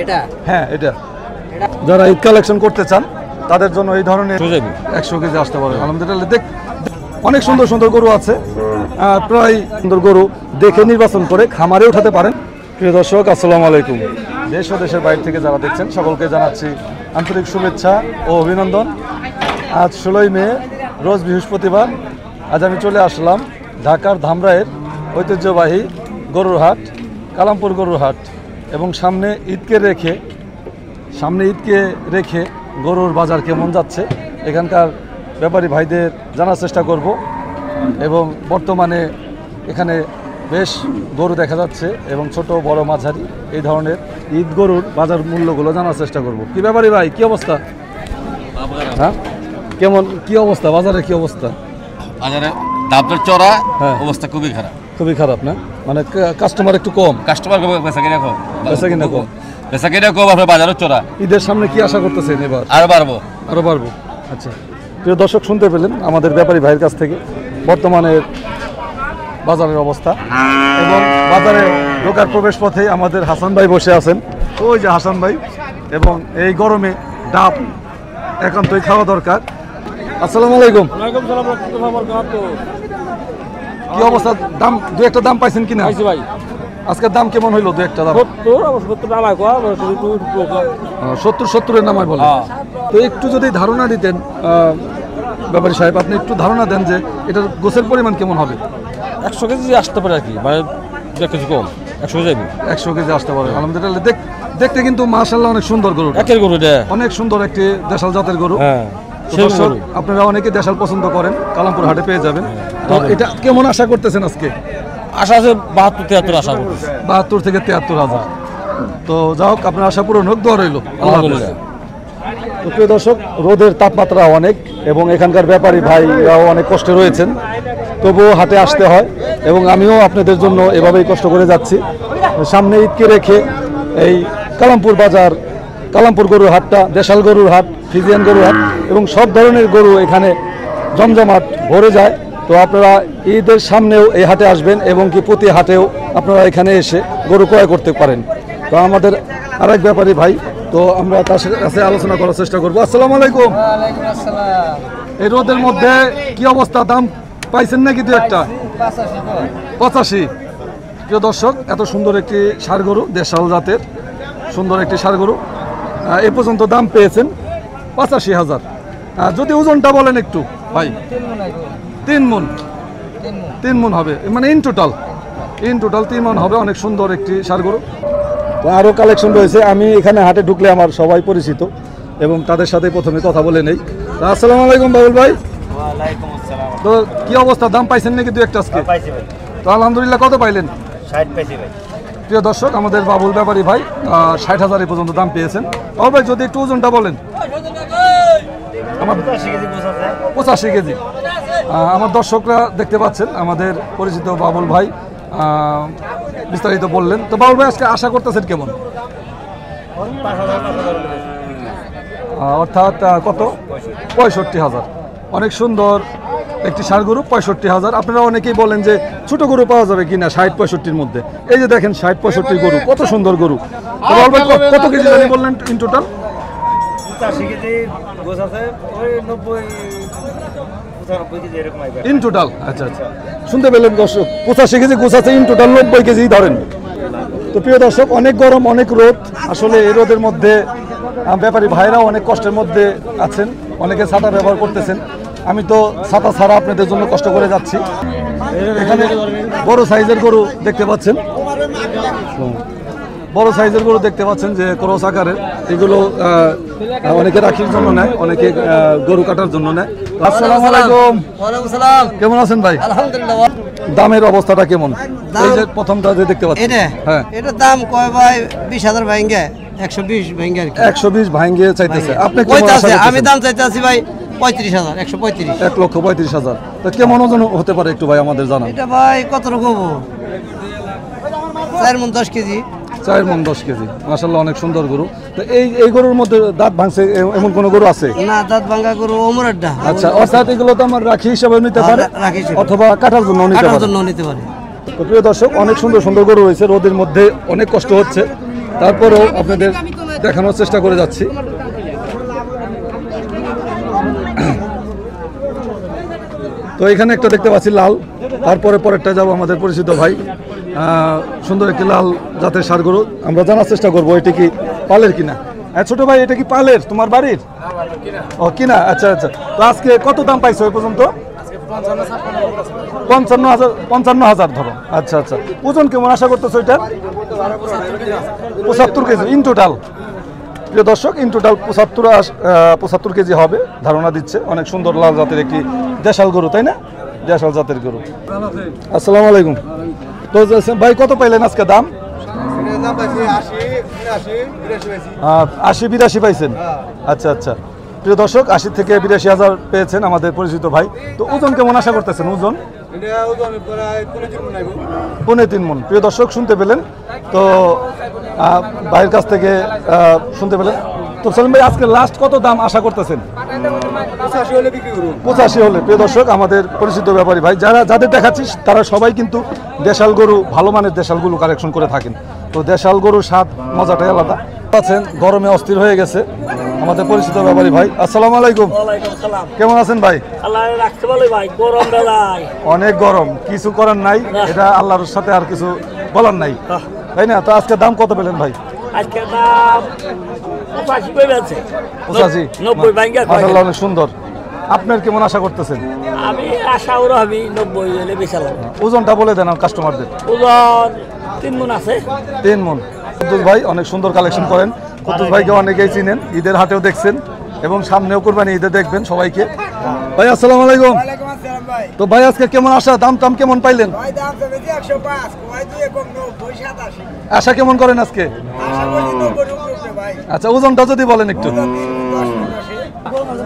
এটা হ্যাঁ এটা যারা ঈদ কালেকশন করতে চান তাদের জন্য এই ধরনের 100 কেজি আসতে পারে। আলহামদুলিল্লাহ দেখ অনেক সুন্দর সুন্দর গরু আছে, প্রায় সুন্দর গরু দেখে নির্বাচন করে খামারে উঠাতে পারেন। প্রিয় দর্শক আসসালামু আলাইকুম। দেশ ও দেশের বাইরে থেকে যারা দেখছেন সকলকে জানাচ্ছি আন্তরিক শুভেচ্ছা ও অভিনন্দন। আজ 16ই মে রোজ বৃহস্পতিবার। আজ আমি চলে আসলাম ঢাকার ধামরাইয়ের ঐতিহ্যবাহী গরুর হাট, কালামপুর গরুর হাট, এবং সামনে ঈদকে রেখে গরুর বাজার কেমন যাচ্ছে এখানকার ব্যাপারী ভাইদের জানার চেষ্টা করব। এবং বর্তমানে এখানে বেশ গরু দেখা যাচ্ছে এবং ছোট বড় মাঝারি এই ধরনের ঈদ গরুর বাজার মূল্যগুলো জানার চেষ্টা করব। কি ব্যাপারী ভাই, কি অবস্থা? হ্যাঁ, কেমন কি অবস্থা বাজারে? কি অবস্থা বাজারে? দামটা চড়া, অবস্থা খুবই খারাপ। খুবই খারাপ না? মানে কাস্টমার একটু কম? কাস্টমার বেচা কিনা কম। বেচা কিনা কম, বেচা কিনা কম। আপনার বাজারও চড়া। ঈদের সামনে কি আশা করতেছেন এবার? আরো বাড়বো। আচ্ছা, প্রিয় দর্শক শুনতে পেলেন আমাদের ব্যাপারী ভাইয়ের কাছ থেকে বর্তমানে বাজারের অবস্থা। এবং বাজারে ঢোকার প্রবেশ পথে আমাদের হাসান ভাই বসে আছেন, ওই যে হাসান ভাই। এবং এই গরমে ডাব একান্তই খাওয়া দরকার। আসসালামু আলাইকুম। কি অবস্থা? দাম দু একটা দাম পাইছেন কিনা ভাই? আজকের দাম কেমন হইলো? দু একটা দাম 70 নামায় বলে। তো একটু যদি ধারণা দিতেন ব্যাপারী সাহেব, আপনি একটু ধারণা দেন যে এটার গোছের পরিমাণ কেমন হবে? 100 কেজি আসতে পারে আর কি, মানে 2 কেজি কম। 100 কেজি 100 কেজি আসতে পারে। আলহামদুলিল্লাহ দেখতে কিন্তু মাশাআল্লাহ অনেক সুন্দর গরু। একের গরু এটা অনেক সুন্দর একটি দেশাল জাতের গরু। হ্যাঁ, আপনারা অনেকে দেশাল পছন্দ করেন, কালামপুর হাটে পেয়ে যাবেন। তো এটা কেমন আশা করতেছেন আজকে? আশা আছে 72-73 আশা করতেছি। 72 থেকে 73 হাজার। তো যাই হোক, আপনার আশা পূরণ হোক, দোয়া রইল। আলহামদুলিল্লাহ। তো প্রিয় দর্শক, রোদের তাপমাত্রা অনেক এবং এখানকার ব্যাপারী ভাইরাও অনেক কষ্টে রয়েছেন, তবুও হাটে আসতে হয় এবং আমিও আপনাদের জন্য এভাবেই কষ্ট করে যাচ্ছি। সামনে ঈদকে রেখে এই কালামপুর বাজার, কালামপুর গরুর হাটটা দেশাল গরুর হাট, ফ্রিজিয়ান গরুর হাট এবং সব ধরনের গরু এখানে জমজমাট ভরে যায়। তো আপনারা ঈদের সামনেও এই হাটে আসবেন এবং কি প্রতি হাটেও আপনারা এখানে এসে গরু ক্রয় করতে পারেন। তো আমাদের আরেক ব্যাপারী ভাই, তো আমরা তার কাছে আলোচনা করার চেষ্টা করবো। আসসালামু আলাইকুম। এই রোদের মধ্যে কি অবস্থা? দাম পাইছেন নাকি দু একটা? 85। প্রিয় দর্শক, এত সুন্দর একটি ষাঁড় গরু, দেশাল জাতের সুন্দর একটি ষাঁড় গরু, এ পর্যন্ত দাম পেয়েছেন 85,000। যদি ওজনটা বলেন একটু ভাই। 3 মণ হবে, মানে ইন টোটাল 3 মণ হবে। অনেক সুন্দর একটি ষাঁড় গরু। তো আরও কালেকশন রয়েছে। আমি এখানে হাটে ঢুকলে আমার সবাই পরিচিত এবং তাদের সাথে প্রথমে কথা বলে নেই। আসসালামু আলাইকুম বাবুল ভাই। তো কি অবস্থা? দাম পাইছেন নাকি দু একটা আজকে? তো আলহামদুলিল্লাহ। কত পাইলেন? 60 পাইছি ভাই। প্রিয় দর্শক, আমাদের বাবুল ব্যাপারী ভাই 60,000 পর্যন্ত দাম পেয়েছেন। বাবুল ভাই যদি একটু ওজনটা বলেন। আমার 85 কেজি। আমার দর্শকরা দেখতে পাচ্ছেন আমাদের পরিচিত বাবুল ভাই বিস্তারিত বললেন। তো বাবুল ভাই আজকে আশা করতেছেন কেমন? অর্থাৎ কত? 65,000। অনেক সুন্দর একটি ষাঁড় গরু, 65,000। আপনারা অনেকেই বলেন যে ছোট গরু পাওয়া যাবে কিনা 60-65-র মধ্যে। এই যে দেখেন 60-65 গরু, কত সুন্দর গরু। তো বাবুল ভাই কত কেজি জানি বললেন ইন টোটাল? 85 কেজি গোছ আছে, ওই 90-95 কেজি এরকম আইবে ইন টোটাল। আচ্ছা, শুনতে পেলেন দর্শক, 85 কেজি গোছ আছে, ইন টোটাল 90 কেজি ধরেন। তো প্রিয় দর্শক, অনেক গরম, অনেক রোদ। আসলে এই রোদের মধ্যে ব্যাপারী ভাইরাও অনেক কষ্টের মধ্যে আছেন, অনেকে ছাতা ব্যবহার করতেছেন। আমি তো ছাতা ছাড়া আপনাদের জন্য কষ্ট করে যাচ্ছি। এখানে বড় সাইজের গরু দেখতে পাচ্ছেন, যে ক্রস আকারের। এগুলো অনেকে রাখির জন্য নেয়, অনেকে গরু কাটার জন্য নেয়। আসসালামু আলাইকুম। ওয়ালাইকুম সালাম। কেমন আছেন ভাই? আলহামদুলিল্লাহ। দামের অবস্থাটা কেমন? এই যে প্রথমটা যে দেখতে পাচ্ছেন, হ্যাঁ, এটার দাম কয় ভাই? 20,000 ভাঙ্গে, 120 ভাঙ্গে আর কি। 120 ভাঙ্গে চাইতেছে। আপনি আমি দাম চাইতেছি ভাই 35,000, 135। 1,35,000। তো কেমন ওজন হতে পারে একটু ভাই আমাদের জানান। এটা ভাই কত রকম? 4 মণ 10 কেজি। 4 মণ 10 কেজি। মাশাআল্লাহ, অনেক সুন্দর গরু। তো এই গরুর মধ্যে দাঁত ভাঙছে এমন কোন গরু আছে? না, দাঁত ভাঙা গরু ওমরেরটা। আচ্ছা, অর্থাৎ এগুলো তো আমার রাখি হিসেবে নিতে পারে অথবা কাটার জন্য নিতে পারে। নিতে পারে। তো প্রিয় দর্শক, অনেক সুন্দর সুন্দর গরু রয়েছে। রোদের মধ্যে অনেক কষ্ট হচ্ছে তারপরেও আপনাদের দেখানোর চেষ্টা করে যাচ্ছি। তো এখানে একটা দেখতে পাচ্ছি লাল, তারপরে পরেরটা যাব আমাদের পরিচিত ভাই, সুন্দর একটি লাল জাতের ষাঁড় গরু। আমরা জানার চেষ্টা করবো এটি কি পালের কিনা। ছোট ভাই, এটা কি পালের তোমার বাড়ির? ও কিনা, আচ্ছা আচ্ছা। তো আজকে কত দাম পাইছো এই পর্যন্ত? 55,000 ধরো। আচ্ছা আচ্ছা। ওজন কেমন আশা করতেছো এটা? 75 কেজি ইন টোটাল। প্রিয় দর্শক, ইন টোটাল 75 কেজি হবে ধারণা দিচ্ছে। অনেক সুন্দর লাল জাতের একটি দেশাল গরু, তাই না? দেশাল জাতের গরু। আসসালামু আলাইকুম। তো ভাই কত পাইলেন আজকে দাম? 80-82 পাইছেন। আচ্ছা আচ্ছা। প্রিয় দর্শক, 80 থেকে 82,000 পেয়েছেন আমাদের পরিচিত ভাই। তো ওজন কেমন আশা করতেছেন? ওজন 3.5 মণ। প্রিয় দর্শক, শুনতে পেলেন তো ভাইয়ের কাছ থেকে শুনতে পেলেন। তো সালিম ভাই, আজকে লাস্ট কত দাম আশা করতেছেন? 85 হলে। প্রিয় দর্শক, আমাদের পরিচিত ব্যাপারী ভাই যাদের দেখাচ্ছি তারা সবাই কিন্তু দেশাল গরু, ভালো মানের দেশাল গরু কালেকশন করে থাকেন। তো দেশাল গরুর স্বাদ মজাটাই আলাদা। আছেন গরমে অস্থির হয়ে গেছে আমাদের পরিচিত ব্যাপারী ভাই। আসসালামু আলাইকুম। কেমন আছেন ভাই? অনেক গরম, কিছু করার নাই, এটা আল্লাহর সাথে আর কিছু বলার নাই, তাই না? তো আজকে দাম কত পেলেন ভাই? আজকে দাম 85 মাশাআল্লাহ, অনেক সুন্দর। আপনার কেমন আশা করতেছেন? আমি আশা ওরা আমি 90 হলে বেচালাম। ওজনটা বলে দেন কাস্টমারদের। ওজন 3 মণ আছে। 3 মণ। কুদ্দুস ভাই অনেক সুন্দর কালেকশন করেন। কুদ্দুস ভাইকে অনেকেই চিনেন, ঈদের হাটেও দেখছেন এবং সামনেও কুরবানি ঈদে দেখবেন সবাইকে। ভাই আসসালামু আলাইকুম। তো ভাই আজকে কেমন আশা, দাম কেমন পাইলেন? আশা কেমন করেন আজকে? আচ্ছা, ওজনটা যদি বলেন একটু।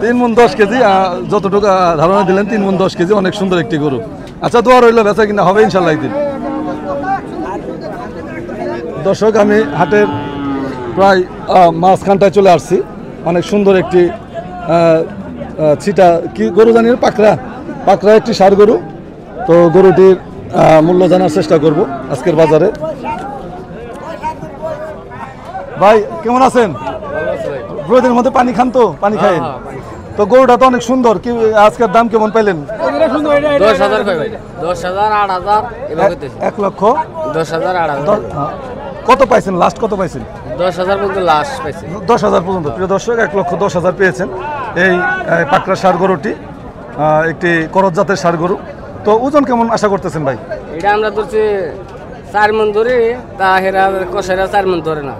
3 মণ 10 কেজি, যতটুকু ধারণা দিলেন 3 মণ 10 কেজি। অনেক সুন্দর একটি গরু। আচ্ছা, দোয়া রইল, বেচা কিনা হবে ইনশাল্লাহ একদিন। দর্শক, আমি হাটের প্রায় মাঝখানটায় চলে আসছি। অনেক সুন্দর একটি ছিটা কি গরু জানি, পাকড়া একটি ষাঁড় গরু। তো গরুটির মূল্য জানার চেষ্টা করব আজকের বাজারে। ভাই কেমন আছেন? রোদের মধ্যে পানি খান তো, পানি খায়েন তো। গরুটা তো অনেক সুন্দর, কি আজকের দাম কেমন পাইলেন? 10,000 কই ভাই? 10,000 8,000 এভাবে দিতেছি। 1 লক্ষ 10,000 8,000 কত পাইছেন? লাস্ট কত পাইছেন? 10,000 পর্যন্ত লাস্ট পাইছি। 10,000 পর্যন্ত। প্রিয় দর্শক, 1,10,000 পেয়েছেন এই পাকড়া ষাঁড় গরুটি, একটি করজ জাতের ষাঁড় গরু। তো ওজন কেমন আশা করতেছেন ভাই? এটা আমরা ধরছি 4 মণ ধরে, তা হেরা কষাইরা 4 মণ ধরে না,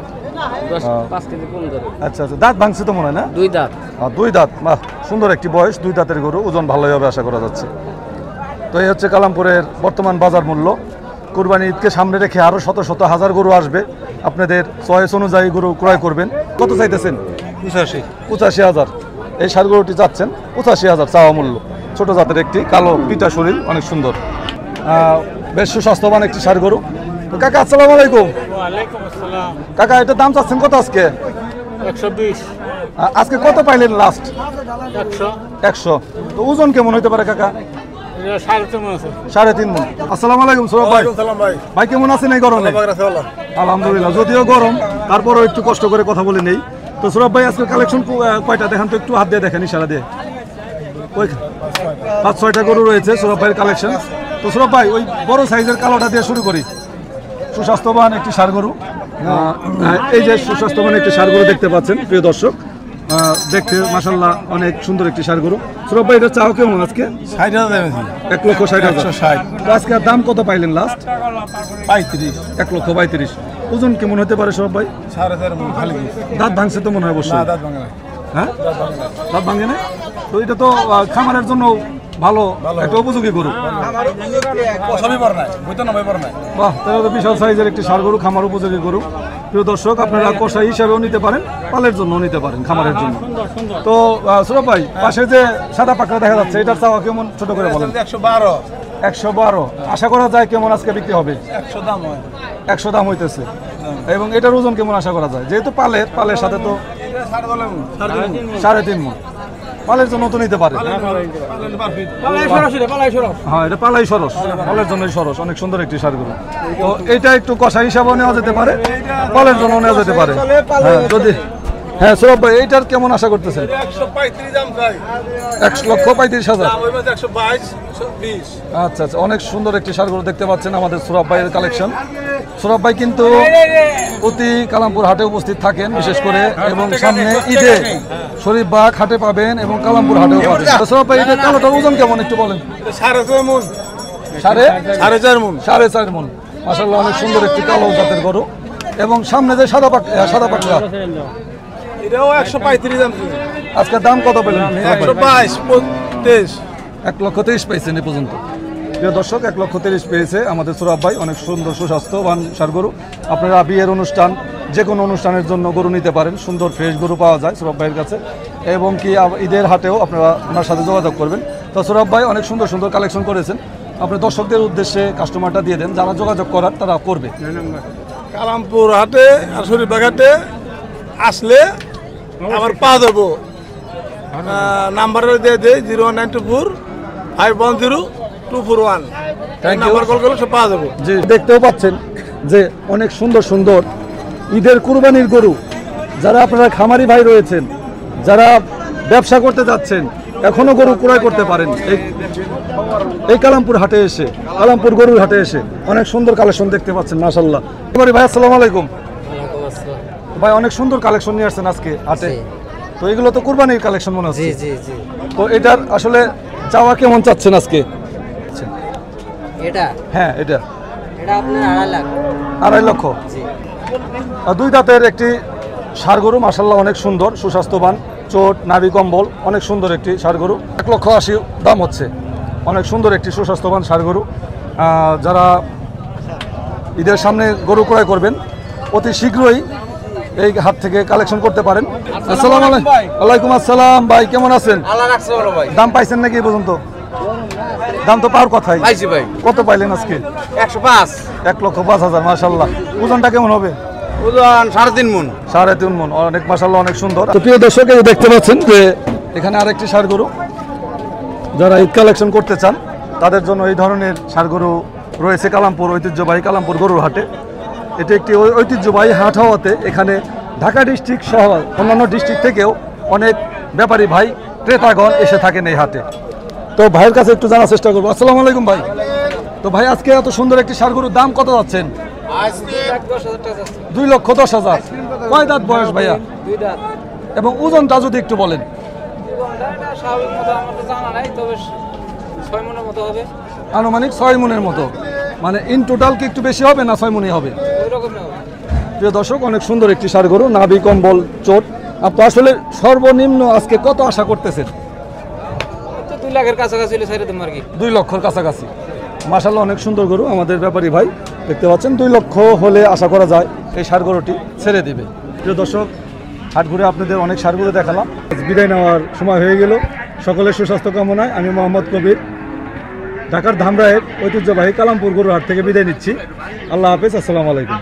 5 কেজি কম ধরে। আচ্ছা আচ্ছা। দাঁত ভাঙছে তো মনে হয় না? 2 দাঁত। 2 দাঁত। বাহ, সুন্দর একটি বয়স, 2 দাঁতের গরু। ওজন ভালোই হবে আশা করা যাচ্ছে। তো এই হচ্ছে কালামপুরের বর্তমান বাজার মূল্য। কুরবানি ঈদকে সামনে রেখে আরও শত শত হাজার গরু আসবে, আপনাদের চয়েস অনুযায়ী গরু ক্রয় করবেন। কত চাইতেছেন? 85,000। এই ষাঁড় গরুটি চাচ্ছেন 85,000 চাওয়া মূল্য। ছোট জাতের একটি কালো পিটা শরীর, অনেক সুন্দর, বেশ সুস্বাস্থ্যবান একটি ষাঁড় গরু। তো কাকা আসসালামু আলাইকুম। কাকা, এটার দাম চাচ্ছেন কত আজকে? 120। আজকে কত পাইলেন লাস্ট? 100। তো ওজন কেমন হইতে পারে কাকা? 3.5 মণ। আসসালামু আলাইকুম সৌরভ ভাই। ভাই কেমন আছেন এই গরমে? আলহামদুলিল্লাহ, যদিও গরম তারপরও একটু কষ্ট করে কথা বলে নেই। তো সৌরভ ভাই, আজকে কালেকশন কয়টা দেখান তো, একটু হাত দিয়ে দেখেন, ইশারা দিয়ে। 5-6টা গরু রয়েছে সৌরভ ভাইয়ের কালেকশন। তো সৌরভ ভাই, ওই বড় সাইজের কালোটা দিয়ে শুরু করি। সুস্বাস্থ্যবান একটি ষাঁড় গরু। এই যে সুস্বাস্থ্যবান একটি ষাঁড় গরু দেখতে পাচ্ছেন প্রিয় দর্শক, দেখতে মাশাআল্লাহ অনেক সুন্দর একটি ষাঁড় গরু। সৌরভ ভাই, এটা চাও কেমন আজকে? 1,60,000। তো আজকে দাম কত পাইলেন লাস্ট? 35। 1,32,000। ওজন কেমন হতে পারে সৌরভ ভাই? 4.5 মণ খালি। দাঁত ভাঙছে তো মনে হয় অবশ্যই। দাঁত ভাঙে না। হ্যাঁ, দাঁত ভাঙে না। তো এটা তো খামারের জন্য ভালো একটা উপযোগী গরু। বাহ, তাহলে তো বিশাল সাইজের একটি ষাঁড় গরু, খামার উপযোগী গরু। প্রিয় দর্শক, আপনারা কষাই হিসাবেও নিতে পারেন, পালের জন্য নিতে পারেন, খামারের জন্য। তো সৌরভ ভাই, পাশে যে সাদা পাকড়া দেখা যাচ্ছে, এটার চাওয়া কেমন ছোট করে বলেন? 112। আশা করা যায় কেমন আজকে বিক্রি হবে? 100 দাম হইতেছে। এবং এটার ওজন কেমন আশা করা যায়? যেহেতু পালের সাথে তো 3.5 মণ। পালের জন্য তো নিতে পারে। হ্যাঁ, এটা পালাই সরস, পালের জন্যই সরস, অনেক সুন্দর একটি ষাঁড় গরু। তো এটা একটু কষা হিসাবেও নেওয়া যেতে পারে, পালের জন্য নেওয়া যেতে পারে। হ্যাঁ, যদি হ্যাঁ সৌরভ ভাই এইটার কেমন আশা করতেছেন? 1,35,000। আচ্ছা আচ্ছা, অনেক সুন্দর একটি ষাঁড় গরু দেখতে পাচ্ছেন আমাদের সৌরভ ভাইয়ের কালেকশন। সৌরভ ভাই কিন্তু প্রতি কালামপুর হাটে উপস্থিত থাকেন বিশেষ করে, এবং সামনে ঈদে শরীফবাগ হাটে পাবেন এবং কালামপুর হাটেও পাবেন। তো সৌরভ ভাই এটা কালোটার ওজন কেমন একটু বলেন? 4.5 মণ। 4.5 মণ। 4.5 মণ। মাশাআল্লাহ, অনেক সুন্দর একটি কালো জাতের গরু। এবং সামনে যে সাদা পাকড়া এটাও 135 দাম। আজকে দাম কত পেলেন? 122, 23। 1,30,000 পেয়েছেন এ পর্যন্ত। প্রিয় দর্শক, 1,30,000 পেয়েছে আমাদের সৌরভ ভাই। অনেক সুন্দর সুস্বাস্থ্যবান ষাঁড় গরু। আপনারা বিয়ের অনুষ্ঠান, যে কোনো অনুষ্ঠানের জন্য গরু নিতে পারেন। সুন্দর ফ্রেশ গরু পাওয়া যায় সৌরভ ভাইয়ের কাছে, এবং কি ঈদের হাটেও আপনারা ওনার সাথে যোগাযোগ করবেন। তো সৌরভ ভাই অনেক সুন্দর সুন্দর কালেকশন করেছেন। আপনি দর্শকদের উদ্দেশ্যে কাস্টমারটা দিয়ে দেন, যারা যোগাযোগ করার তারা করবে। কালামপুর হাটে আর শরীফবাগ হাটে আসলে আমার পা দেবো। নাম্বার দিয়ে দেয় 01924510241। Thank you. নাম্বার কল করলে সব পা দেবো। জি, দেখতেও পাচ্ছেন যে অনেক সুন্দর সুন্দর ঈদের কুরবানির গরু। যারা আপনারা খামারি ভাই রয়েছেন, যারা ব্যবসা করতে যাচ্ছেন, এখনো গরু ক্রয় করতে পারেন এই কালামপুর হাটে এসে, কালামপুর গরুর হাটে এসে অনেক সুন্দর কালেকশন দেখতে পাচ্ছেন। মাশাআল্লাহ। ভাই আসসালামু আলাইকুম। ভাই অনেক সুন্দর কালেকশন নিয়ে আসছেন আজকে হাটে। তো এগুলো তো কুরবানির কালেকশন মনে হচ্ছে। তো এটার আসলে চাওয়া কেমন চাচ্ছেন আজকে? এটা হ্যাঁ, এটা আপনার 2.5 লাখ। 2.5 লক্ষ। দুই দাঁতের একটি ষাঁড় গরু, মাশাআল্লাহ অনেক সুন্দর, সুস্বাস্থ্যবান, চোট নাভি কম্বল, অনেক সুন্দর একটি ষাঁড় গরু। 1,80,000 দাম হচ্ছে। অনেক সুন্দর একটি সুস্বাস্থ্যবান ষাঁড় গরু। যারা ঈদের সামনে গরু ক্রয় করবেন অতি শীঘ্রই এই হাট থেকে কালেকশন করতে পারেন। আসসালামু আলাইকুম। ওয়ালাইকুম আসসালাম। ভাই কেমন আছেন? আল্লাহ রাখছে বলো ভাই। দাম পাইছেন নাকি এই পর্যন্ত? দাম তো পাওয়ার কথাই। পাইছি ভাই। কত পাইলেন আজকে? 105। 1,05,000। মাশাআল্লাহ। ওজনটা কেমন হবে? ওজন 3.5 মণ। 3.5 মণ। অনেক মাশাআল্লাহ, অনেক সুন্দর। তো প্রিয় দর্শক, এই দেখতে পাচ্ছেন যে এখানে আরেকটি ষাঁড় গরু। যারা ঈদ কালেকশন করতে চান তাদের জন্য এই ধরনের ষাঁড় গরু রয়েছে কালামপুর ঐতিহ্যবাহী কালামপুর গরুর হাটে। এটি একটি ঐতিহ্যবাহী হাট হওয়াতে এখানে ঢাকা ডিস্ট্রিক্ট সহ অন্যান্য ডিস্ট্রিক্ট থেকেও অনেক ব্যাপারী ভাই, ক্রেতাগণ এসে থাকেন এই হাটে। তো ভাইয়ের কাছে একটু জানার চেষ্টা করবো। আসসালামু আলাইকুম ভাই। তো ভাই আজকে এত সুন্দর একটি ষাঁড় গরুর দাম কত যাচ্ছেন? 2,10,000। কয় দাঁত বয়স ভাইয়া? 2 দাঁত। এবং ওজনটা যদি একটু বলেন। স্বাভাবিক মতো আমার তো জানা নাই, তবে 6 মণের মতো হবে। আনুমানিক 6 মণের মতো। মানে ইন টোটাল কি একটু বেশি হবে না 6 মণই হবে? ওইরকমই হবে। প্রিয় দর্শক, অনেক সুন্দর একটি ষাঁড় গরু, নাভি কম্বল, চোট। আপনি আসলে সর্বনিম্ন আজকে কত আশা করতেছেন? তো 2 লাখের কাছাকাছি হলে ছেড়ে দেবো আর কি। 2 লক্ষর কাছাকাছি। মাশাআল্লাহ, অনেক সুন্দর গরু আমাদের ব্যাপারী ভাই দেখতে পাচ্ছেন। 2 লক্ষ হলে আশা করা যায় এই ষাঁড় গরুটি ছেড়ে দেবে। প্রিয় দর্শক, হাট ঘুরে আপনাদের অনেক ষাঁড় গরু দেখালাম। বিদায় নেওয়ার সময় হয়ে গেল। সকলের সুস্বাস্থ্য কামনায় আমি মোহাম্মদ কবির ঢাকার ধামরায়ের ঐতিহ্যবাহী কালামপুর গরুর হাট থেকে বিদায় নিচ্ছি। আল্লাহ হাফেজ। আসসালামু আলাইকুম।